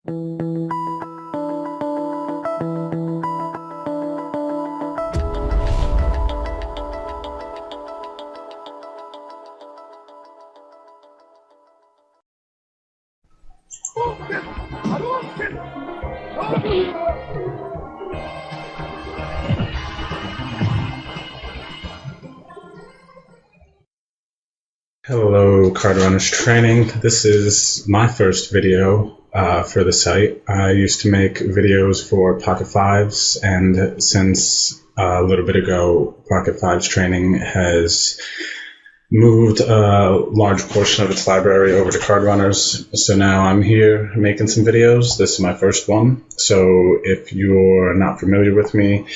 Hello, CardRunners Training. This is my first video for the site. I used to make videos for Pocket Fives, and since a little bit ago, Pocket Fives Training has moved a large portion of its library over to CardRunners. So now I'm here making some videos. This is my first one. So if you're not familiar with me,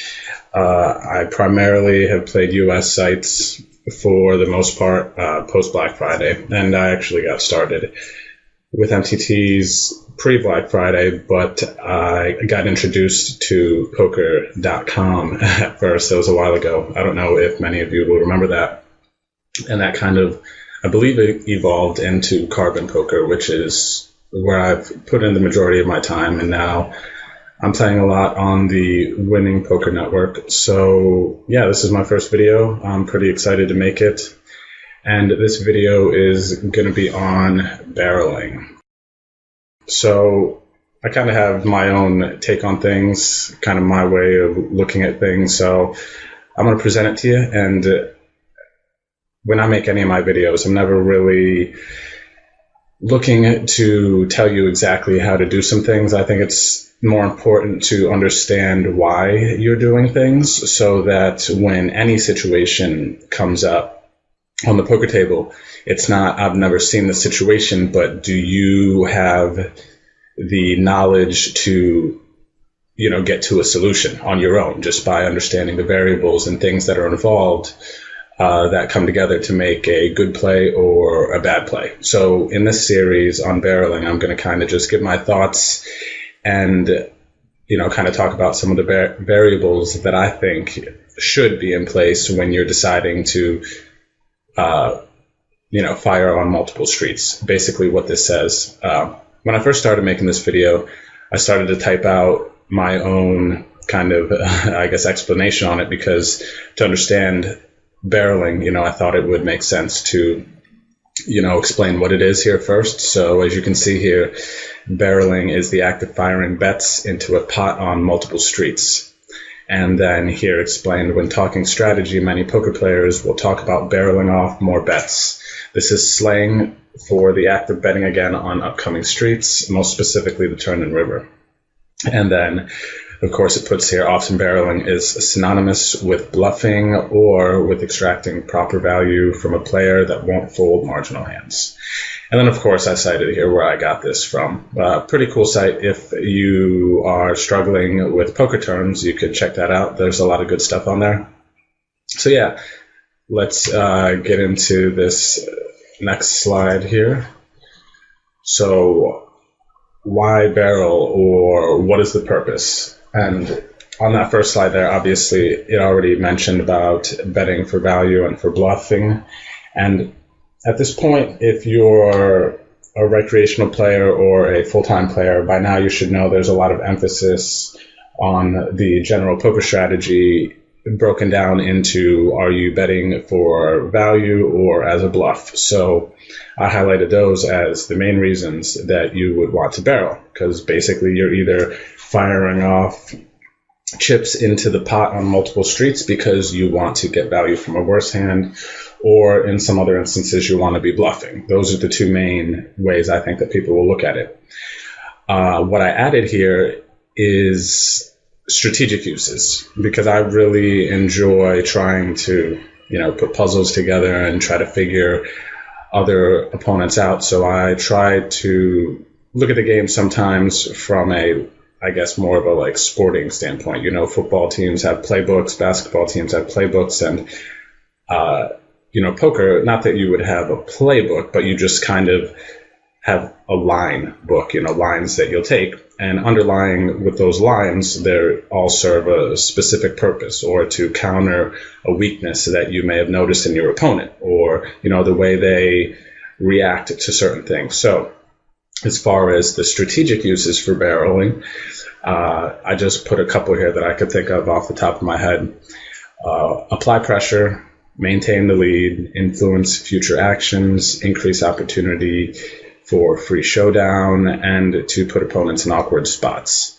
I primarily have played US sites for the most part post Black Friday, and I actually got started with MTTs pre-Black Friday, but I got introduced to Poker.com at first. That was a while ago. I don't know if many of you will remember that. And that kind of, I believe it evolved into Carbon Poker, which is where I've put in the majority of my time, and now I'm playing a lot on the Winning Poker Network. So yeah, this is my first video. I'm pretty excited to make it. And this video is going to be on barreling. So I kind of have my own take on things, kind of my way of looking at things. So I'm going to present it to you. And when I make any of my videos, I'm never really looking to tell you exactly how to do some things. I think it's more important to understand why you're doing things, so that when any situation comes up on the poker table, it's not, I've never seen the situation, but do you have the knowledge to, get to a solution on your own, just by understanding the variables and things that are involved that come together to make a good play or a bad play. So in this series on barreling, I'm going to kind of just give my thoughts and, kind of talk about some of the variables that I think should be in place when you're deciding to, fire on multiple streets. Basically what this says. When I first started making this video, I started to type out my own kind of, explanation on it, because to understand barreling, I thought it would make sense to, explain what it is here first. So as you can see here, barreling is the act of firing bets into a pot on multiple streets. And then here explained, when talking strategy, many poker players will talk about barreling off more bets. This is slang for the act of betting again on upcoming streets, most specifically the turn and river. And then, of course, it puts here, often barreling is synonymous with bluffing or with extracting proper value from a player that won't fold marginal hands. And then, of course, I cited here where I got this from. Pretty cool site. If you are struggling with poker terms, you could check that out. There's a lot of good stuff on there. So yeah, let's get into this next slide here. So why barrel, or what is the purpose? And on that first slide there, obviously, it already mentioned about betting for value and for bluffing. And at this point, if you're a recreational player or a full-time player, by now you should know there's a lot of emphasis on the general poker strategy broken down into, are you betting for value or as a bluff? So I highlighted those as the main reasons that you would want to barrel, because basically you're either firing off chips into the pot on multiple streets because you want to get value from a worse hand, or in some other instances you want to be bluffing. Those are the two main ways I think that people will look at it. What I added here is strategic uses, because I really enjoy trying to, put puzzles together and try to figure other opponents out. So I try to look at the game sometimes from a, more of a sporting standpoint. Football teams have playbooks, basketball teams have playbooks, and poker, not that you would have a playbook, but you just kind of have a line book, lines that you'll take. And underlying with those lines, they all serve a specific purpose, or to counter a weakness that you may have noticed in your opponent, or, the way they react to certain things. So as far as the strategic uses for barreling, I just put a couple here that I could think of off the top of my head. Apply pressure, maintain the lead, influence future actions, increase opportunity for free showdown, and to put opponents in awkward spots.